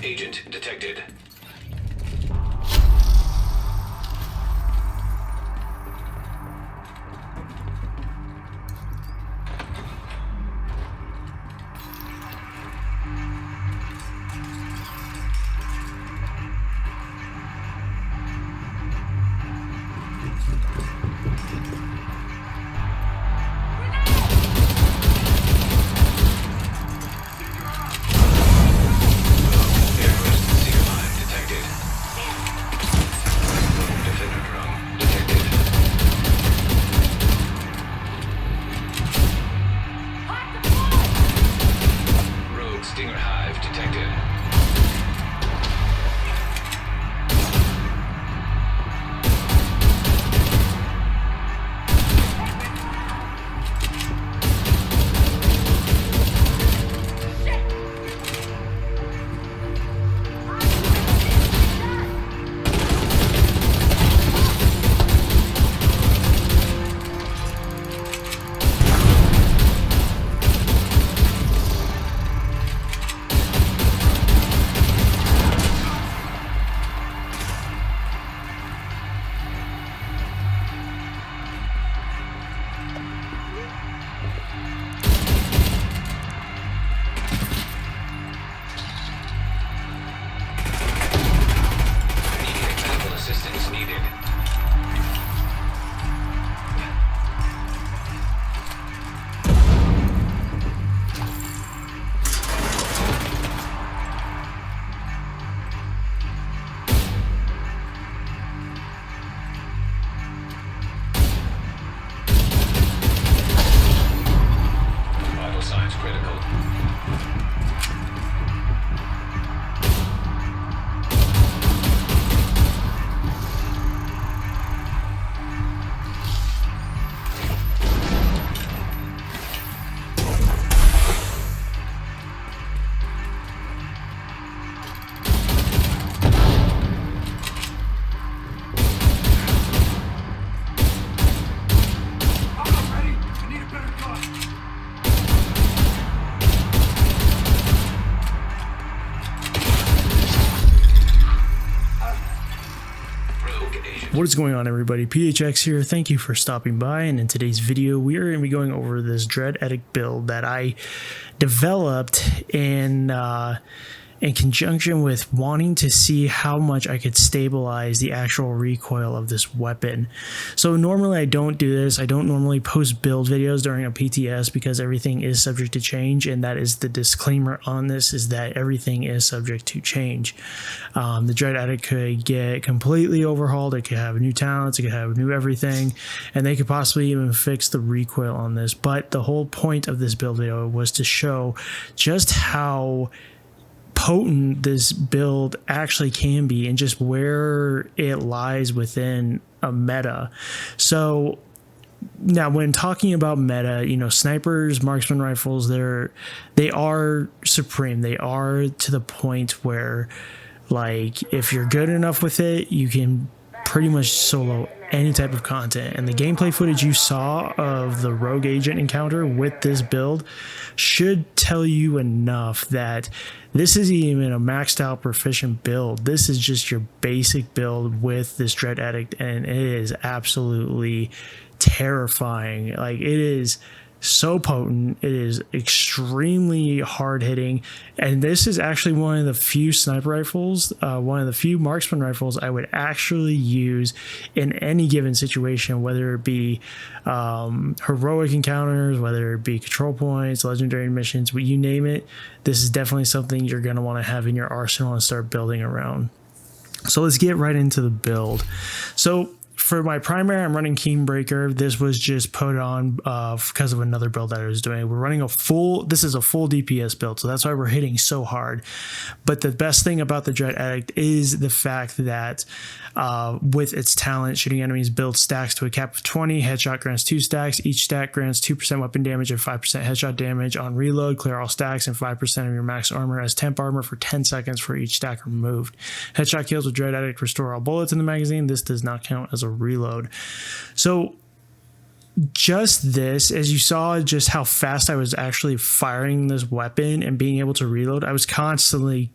agent detected. Stinger hive detected. Assistance needed. Vital signs critical. What is going on, everybody? PHX here. Thank you for stopping by, and in today's video we are going to be going over this Dread Edict build that I developed in conjunction with wanting to see how much I could stabilize the actual recoil of this weapon. So normally I don't do this. I don't normally post build videos during a PTS because everything is subject to change, and that is the disclaimer on this, is that everything is subject to change. The Dread Edict could get completely overhauled. It could have new talents, it could have new everything, and they could possibly even fix the recoil on this. But the whole point of this build video was to show just how potent this build actually can be and just where it lies within a meta. So now when talking about meta, you know, snipers, marksman rifles, they are supreme. They are to the point where, like, if you're good enough with it, you can pretty much solo any type of content. And the gameplay footage you saw of the rogue agent encounter with this build should tell you enough that this isn't even a maxed out proficient build. This is just your basic build with this Dread Edict, and it is absolutely terrifying. Like, it is so potent, it is extremely hard hitting, and this is actually one of the few sniper rifles, one of the few marksman rifles I would actually use in any given situation, whether it be heroic encounters, whether it be control points, legendary missions, you name it. This is definitely something you're going to want to have in your arsenal and start building around. So let's get right into the build. So for my primary, I'm running Keenbreaker. This was just put on because of another build that I was doing. We're running this is a full DPS build, so that's why we're hitting so hard. But the best thing about the Dread Edict is the fact that with its talent, shooting enemies build stacks to a cap of 20. Headshot grants 2 stacks. Each stack grants 2% weapon damage and 5% headshot damage on reload. Clear all stacks, and 5% of your max armor as temp armor for 10 seconds for each stack removed. Headshot kills with Dread Edict restore all bullets in the magazine. This does not count as a reload. So just this, as you saw, just how fast I was actually firing this weapon and being able to reload, I was constantly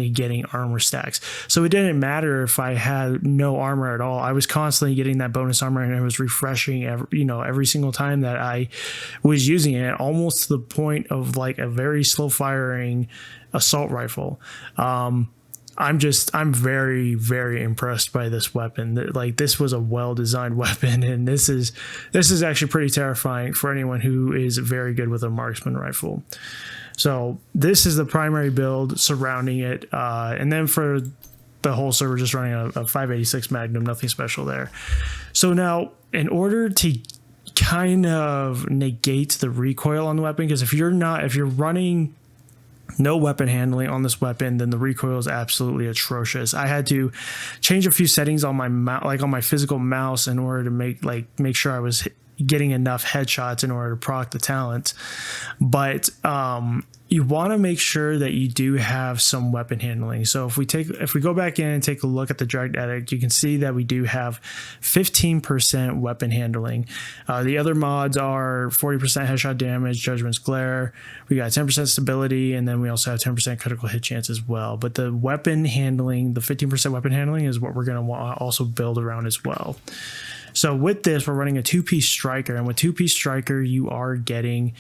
getting armor stacks. So it didn't matter if I had no armor at all. I was constantly getting that bonus armor, and it was refreshing every single time that I was using it, almost to the point of like a very slow firing assault rifle. I'm very, very impressed by this weapon. Like, this was a well-designed weapon, and this is actually pretty terrifying for anyone who is very good with a marksman rifle. So this is the primary build surrounding it, and then for the whole server, just running a 5.86 Magnum, nothing special there. So now, in order to kind of negate the recoil on the weapon, because if you're running no weapon handling on this weapon, then the recoil is absolutely atrocious. I had to change a few settings on my on my physical mouse in order to make sure I was getting enough headshots in order to proc the talent. But you want to make sure that you do have some weapon handling. So if we go back in and take a look at the Dread Edict, you can see that we do have 15% weapon handling. The other mods are 40% headshot damage, Judgment's Glare. We got 10% stability, and then we also have 10% critical hit chance as well. But the weapon handling, the 15% weapon handling, is what we're going to want to also build around as well. So with this, we're running a 2-piece striker, and with 2-piece striker, you are getting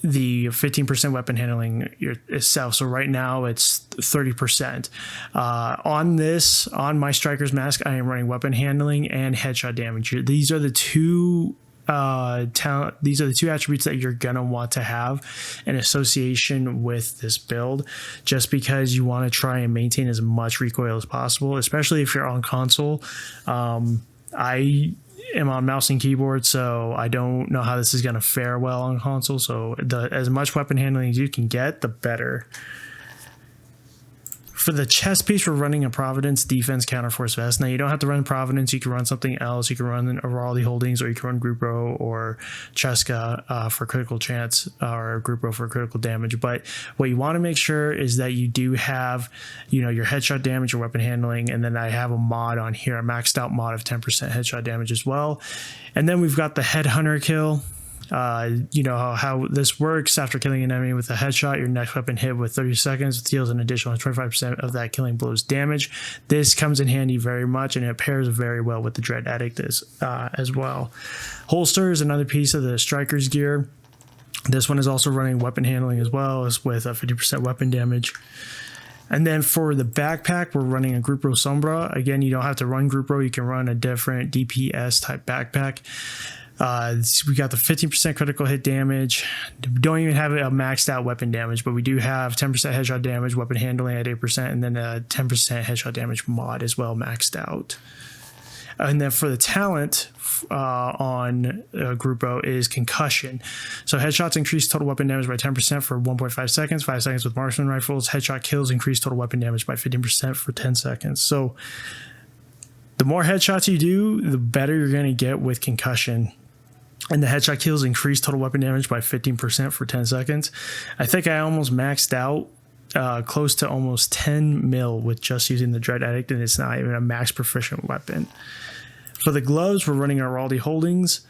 the 15% weapon handling itself. So right now it's 30%. On my striker's mask, I am running weapon handling and headshot damage. These are the two these are the two attributes that you're gonna want to have in association with this build, just because you want to try and maintain as much recoil as possible, especially if you're on console. I am on mouse and keyboard, so I don't know how this is going to fare well on console. So as much weapon handling as you can get, the better. For the chest piece, we're running a Providence Defense Counterforce Vest. Now, you don't have to run Providence. You can run something else. You can run Araldi Holdings, or you can run Group Row or Cheska for critical chance, or Group Row for critical damage. But what you want to make sure is that you do have, your headshot damage or weapon handling. And then I have a mod on here, a maxed out mod of 10% headshot damage as well. And then we've got the Headhunter kill. How this works: after killing an enemy with a headshot, your next weapon hit with 30 seconds deals an additional 25% of that killing blow's damage. This comes in handy very much, and it pairs very well with the Dread Edict as well. Holster is another piece of the striker's gear. This one is also running weapon handling as well, as with a 50% weapon damage. And then for the backpack, we're running a Group Row Sombra. Again, you don't have to run Group Row. You can run a different DPS type backpack. We got the 15% critical hit damage. Don't even have a maxed out weapon damage, but we do have 10% headshot damage, weapon handling at 8%, and then a 10% headshot damage mod as well, maxed out. And then for the talent on Group Row is concussion. So headshots increase total weapon damage by 10% for 1.5 seconds, 5 seconds with marksman rifles. Headshot kills increase total weapon damage by 15% for 10 seconds. So the more headshots you do, the better you're going to get with concussion. And the headshot kills increase total weapon damage by 15% for 10 seconds. I think I almost maxed out close to almost 10 mil with just using the Dread Edict, and it's not even a max proficient weapon. For the gloves, we're running our Araldi Holdings.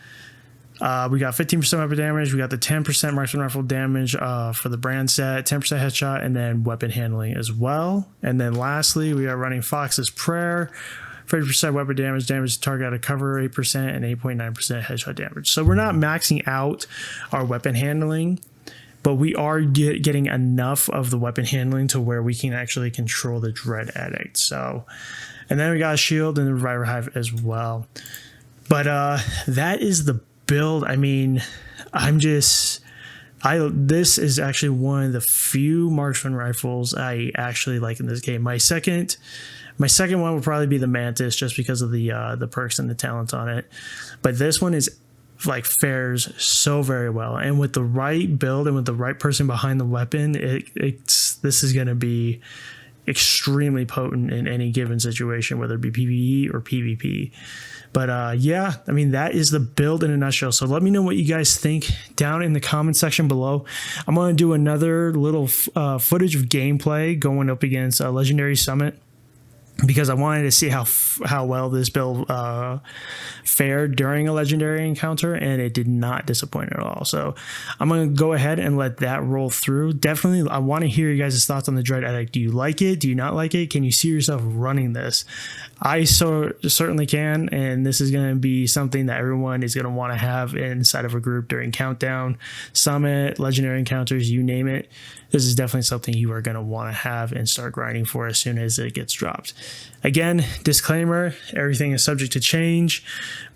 We got 15% weapon damage. We got the 10% marksman rifle damage for the brand set, 10% headshot, and then weapon handling as well. And then lastly, we are running Fox's Prayer. 30% weapon damage to target out of cover, 8%, and 8.9% headshot damage. So we're not maxing out our weapon handling, but we are getting enough of the weapon handling to where we can actually control the Dread Edict. So, and then we got a shield and the Reviver Hive as well. But that is the build. I mean, this is actually one of the few marksman rifles I actually like in this game. My second one would probably be the Mantis, just because of the perks and the talents on it. But this one is fares so very well, and with the right build and with the right person behind the weapon, this is going to be extremely potent in any given situation, whether it be PvE or PvP. But yeah, I mean, that is the build in a nutshell. So let me know what you guys think down in the comment section below. I'm going to do another little footage of gameplay going up against Legendary Summit. because I wanted to see how well this build fared during a legendary encounter, and it did not disappoint at all. So I'm going to go ahead and let that roll through. Definitely, I want to hear you guys' thoughts on the Dread Edict. Do you like it? Do you not like it? Can you see yourself running this? I certainly can, and this is going to be something that everyone is going to want to have inside of a group during Countdown, Summit, Legendary Encounters, you name it. This is definitely something you are going to want to have and start grinding for as soon as it gets dropped. Again, disclaimer, everything is subject to change,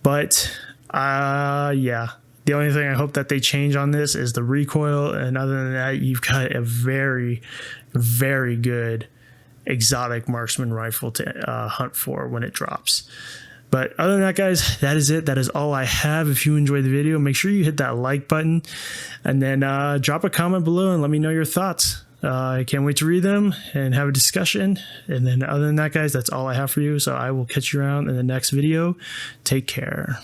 but yeah, the only thing I hope that they change on this is the recoil, and other than that, you've got a very, very good exotic marksman rifle to hunt for when it drops. But other than that, guys, that is it. That is all I have. If you enjoyed the video, make sure you hit that like button, and then drop a comment below and let me know your thoughts. I can't wait to read them and have a discussion. And then other than that, guys, that's all I have for you. So I will catch you around in the next video. Take care.